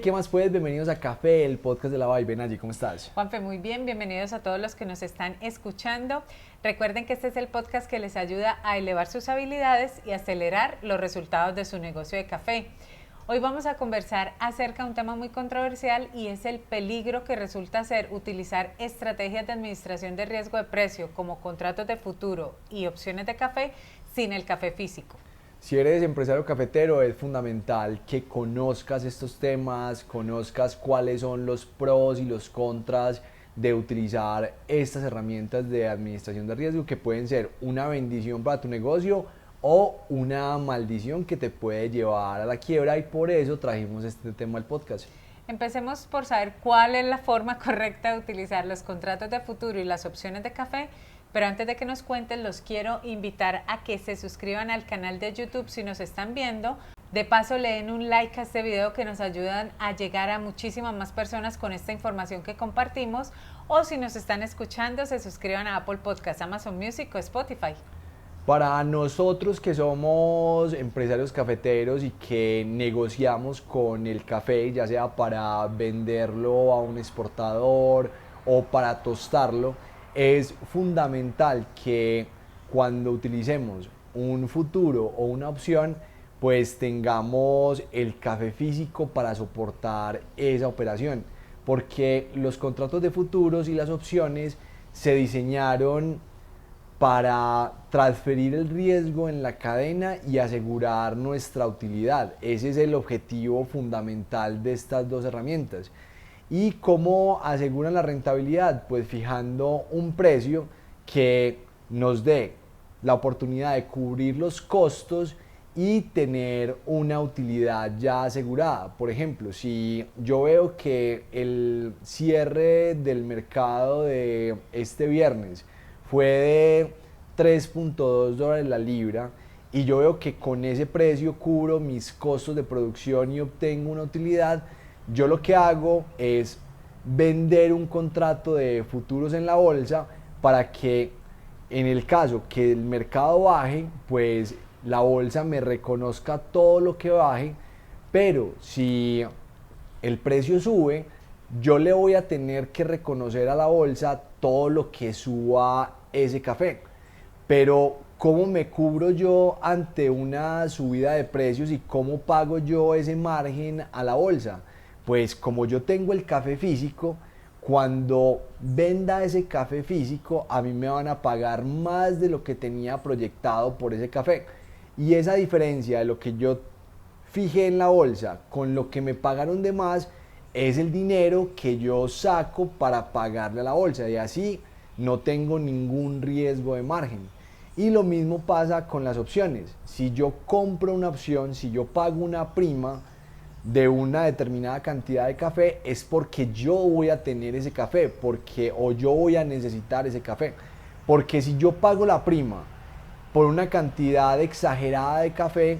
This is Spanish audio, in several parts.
¿qué más puedes? Bienvenidos a Café, el podcast de la Vibe. Nayi, ¿cómo estás? Juanfe, muy bien, bienvenidos a todos los que nos están escuchando. Recuerden que este es el podcast que les ayuda a elevar sus habilidades y acelerar los resultados de su negocio de café. Hoy vamos a conversar acerca de un tema muy controversial y es el peligro que resulta ser utilizar estrategias de administración de riesgo de precio como contratos de futuro y opciones de café sin el café físico. Si eres empresario cafetero, es fundamental que conozcas estos temas, conozcas cuáles son los pros y los contras de utilizar estas herramientas de administración de riesgo que pueden ser una bendición para tu negocio o una maldición que te puede llevar a la quiebra, y por eso trajimos este tema al podcast. Empecemos por saber cuál es la forma correcta de utilizar los contratos de futuro y las opciones de café. Pero antes de que nos cuenten, los quiero invitar a que se suscriban al canal de YouTube si nos están viendo. De paso, le den un like a este video que nos ayudan a llegar a muchísimas más personas con esta información que compartimos. O si nos están escuchando, se suscriban a Apple Podcasts, Amazon Music o Spotify. Para nosotros que somos empresarios cafeteros y que negociamos con el café, ya sea para venderlo a un exportador o para tostarlo, es fundamental que cuando utilicemos un futuro o una opción, pues tengamos el café físico para soportar esa operación, porque los contratos de futuros y las opciones se diseñaron para transferir el riesgo en la cadena y asegurar nuestra utilidad. Ese es el objetivo fundamental de estas dos herramientas. ¿Y cómo aseguran la rentabilidad? Pues fijando un precio que nos dé la oportunidad de cubrir los costos y tener una utilidad ya asegurada. Por ejemplo, si yo veo que el cierre del mercado de este viernes fue de $3.2 la libra y yo veo que con ese precio cubro mis costos de producción y obtengo una utilidad, yo lo que hago es vender un contrato de futuros en la bolsa para que en el caso que el mercado baje, pues la bolsa me reconozca todo lo que baje, pero si el precio sube, yo le voy a tener que reconocer a la bolsa todo lo que suba ese café. Pero ¿cómo me cubro yo ante una subida de precios y cómo pago yo ese margen a la bolsa? Pues como yo tengo el café físico, cuando venda ese café físico, a mí me van a pagar más de lo que tenía proyectado por ese café. Y esa diferencia de lo que yo fijé en la bolsa con lo que me pagaron de más es el dinero que yo saco para pagarle a la bolsa, y así no tengo ningún riesgo de margen. Y lo mismo pasa con las opciones. Si yo compro una opción, si yo pago una prima de una determinada cantidad de café, es porque yo voy a tener ese café, o yo voy a necesitar ese café. Porque si yo pago la prima por una cantidad exagerada de café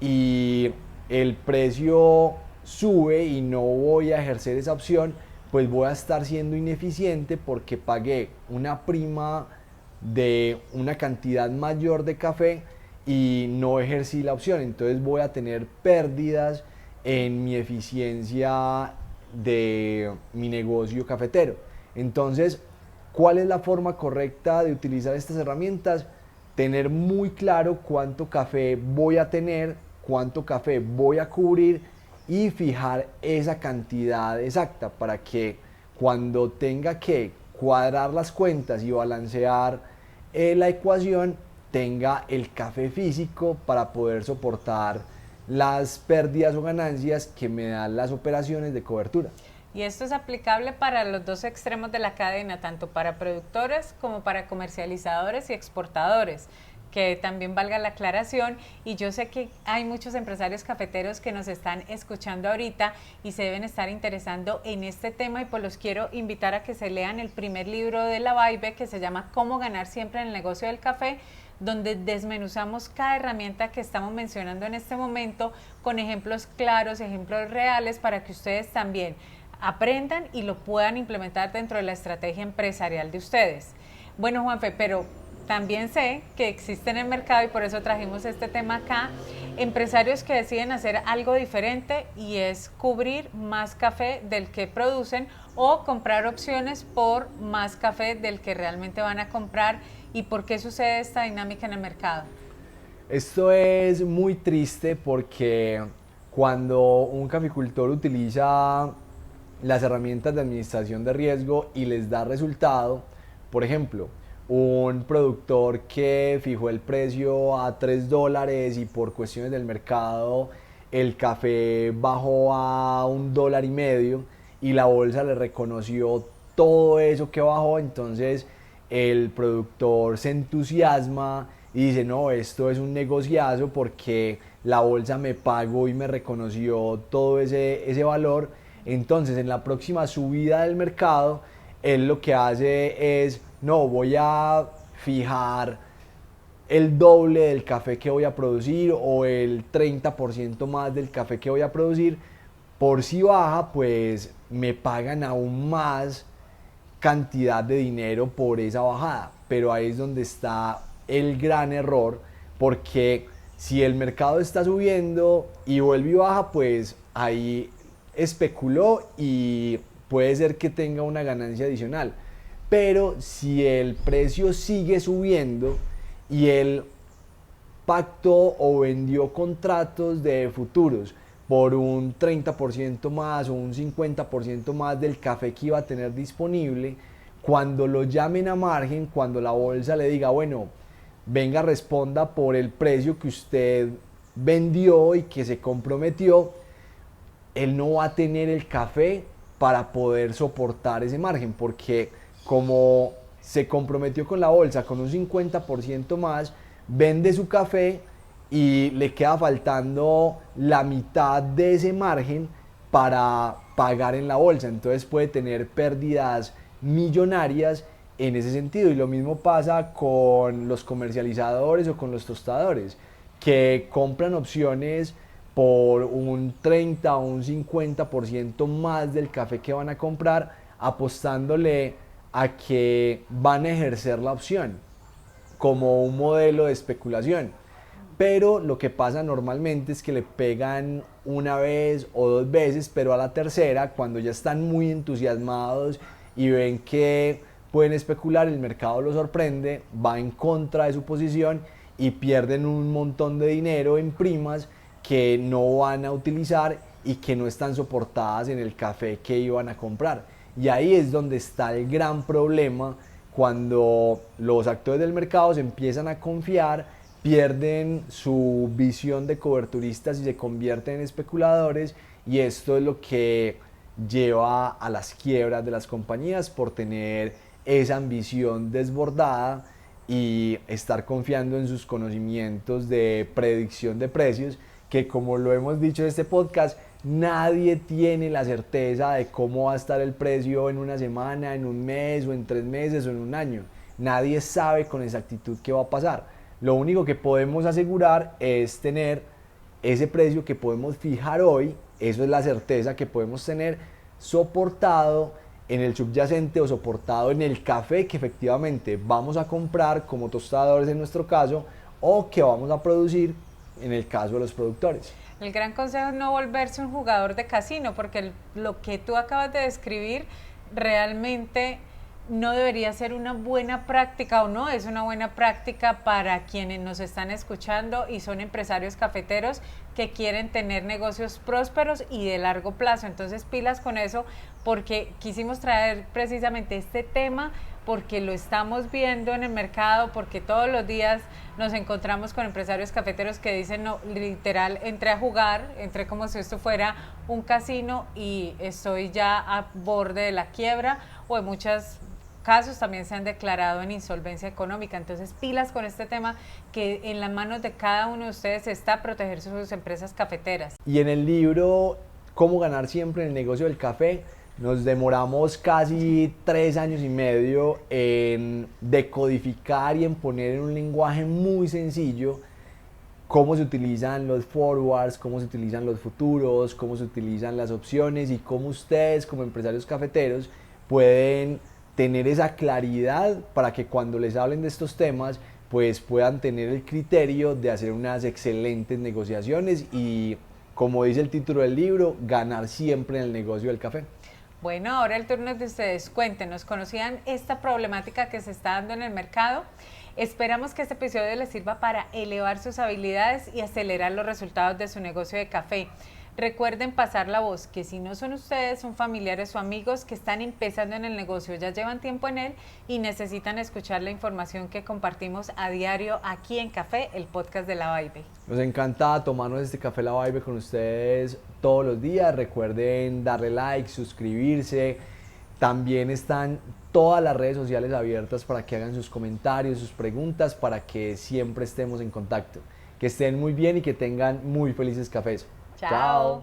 y el precio sube y no voy a ejercer esa opción, pues voy a estar siendo ineficiente porque pagué una prima de una cantidad mayor de café y no ejercí la opción. Entonces voy a tener pérdidas en mi eficiencia de mi negocio cafetero. Entonces, ¿cuál es la forma correcta de utilizar estas herramientas? Tener muy claro cuánto café voy a tener, cuánto café voy a cubrir y fijar esa cantidad exacta para que cuando tenga que cuadrar las cuentas y balancear la ecuación, tenga el café físico para poder soportar las pérdidas o ganancias que me dan las operaciones de cobertura. Y esto es aplicable para los dos extremos de la cadena, tanto para productores como para comercializadores y exportadores, que también valga la aclaración. Y yo sé que hay muchos empresarios cafeteros que nos están escuchando ahorita y se deben estar interesando en este tema, y pues los quiero invitar a que se lean el primer libro de la Vibe, que se llama Cómo ganar siempre en el negocio del café, donde desmenuzamos cada herramienta que estamos mencionando en este momento con ejemplos claros, ejemplos reales, para que ustedes también aprendan y lo puedan implementar dentro de la estrategia empresarial de ustedes. Bueno, Juanfe, pero también sé que existe en el mercado, y por eso trajimos este tema acá, empresarios que deciden hacer algo diferente y es cubrir más café del que producen o comprar opciones por más café del que realmente van a comprar. ¿Y por qué sucede esta dinámica en el mercado? Esto es muy triste porque cuando un caficultor utiliza las herramientas de administración de riesgo y les da resultado, por ejemplo, un productor que fijó el precio a $3 y por cuestiones del mercado el café bajó a $1.50 y la bolsa le reconoció todo eso que bajó, entonces el productor se entusiasma y dice, no, esto es un negociazo porque la bolsa me pagó y me reconoció todo ese valor. Entonces en la próxima subida del mercado, él lo que hace es, no, voy a fijar el doble del café que voy a producir o el 30% más del café que voy a producir. Por si baja, pues me pagan aún más cantidad de dinero por esa bajada. Pero ahí es donde está el gran error, porque si el mercado está subiendo y vuelve y baja, pues ahí especuló y puede ser que tenga una ganancia adicional. Pero si el precio sigue subiendo y él pactó o vendió contratos de futuros por un 30% más o un 50% más del café que iba a tener disponible, cuando lo llamen a margen, cuando la bolsa le diga, bueno, venga, responda por el precio que usted vendió y que se comprometió, él no va a tener el café para poder soportar ese margen, porque como se comprometió con la bolsa con un 50% más, vende su café y le queda faltando la mitad de ese margen para pagar en la bolsa, entonces puede tener pérdidas millonarias en ese sentido. Y lo mismo pasa con los comercializadores o con los tostadores, que compran opciones por un 30 o un 50% más del café que van a comprar, apostándole a que van a ejercer la opción como un modelo de especulación. Pero lo que pasa normalmente es que le pegan una vez o dos veces, pero a la tercera, cuando ya están muy entusiasmados y ven que pueden especular, el mercado los sorprende, va en contra de su posición y pierden un montón de dinero en primas que no van a utilizar y que no están soportadas en el café que iban a comprar. Y ahí es donde está el gran problema, cuando los actores del mercado se empiezan a confiar, pierden su visión de coberturistas y se convierten en especuladores, y esto es lo que lleva a las quiebras de las compañías por tener esa ambición desbordada y estar confiando en sus conocimientos de predicción de precios, que como lo hemos dicho en este podcast, nadie tiene la certeza de cómo va a estar el precio en una semana, en un mes o en 3 meses o en un año. Nadie sabe con exactitud qué va a pasar. Lo único que podemos asegurar es tener ese precio que podemos fijar hoy, eso es la certeza que podemos tener, soportado en el subyacente o soportado en el café que efectivamente vamos a comprar como tostadores en nuestro caso, o que vamos a producir en el caso de los productores. El gran consejo es no volverse un jugador de casino, porque lo que tú acabas de describir realmente no debería ser una buena práctica, o no es una buena práctica para quienes nos están escuchando y son empresarios cafeteros que quieren tener negocios prósperos y de largo plazo. Entonces pilas con eso, porque quisimos traer precisamente este tema porque lo estamos viendo en el mercado, porque todos los días nos encontramos con empresarios cafeteros que dicen, no, literal, entré a jugar, entré como si esto fuera un casino y estoy ya a borde de la quiebra, o en muchos casos también se han declarado en insolvencia económica. Entonces pilas con este tema, que en las manos de cada uno de ustedes está proteger sus empresas cafeteras. Y en el libro Cómo ganar siempre en el negocio del café, nos demoramos casi 3 años y medio en decodificar y en poner en un lenguaje muy sencillo cómo se utilizan los forwards, cómo se utilizan los futuros, cómo se utilizan las opciones y cómo ustedes como empresarios cafeteros pueden tener esa claridad para que cuando les hablen de estos temas pues puedan tener el criterio de hacer unas excelentes negociaciones y, como dice el título del libro, ganar siempre en el negocio del café. Bueno, ahora el turno es de ustedes. Cuéntenos, ¿conocían esta problemática que se está dando en el mercado? Esperamos que este episodio les sirva para elevar sus habilidades y acelerar los resultados de su negocio de café. Recuerden pasar la voz, que si no son ustedes, son familiares o amigos que están empezando en el negocio, ya llevan tiempo en él y necesitan escuchar la información que compartimos a diario aquí en Café, el podcast de La Vibe. Nos encanta tomarnos este Café La Vibe con ustedes todos los días. Recuerden darle like, suscribirse. También están todas las redes sociales abiertas para que hagan sus comentarios, sus preguntas, para que siempre estemos en contacto. Que estén muy bien y que tengan muy felices cafés. Chao. Chao.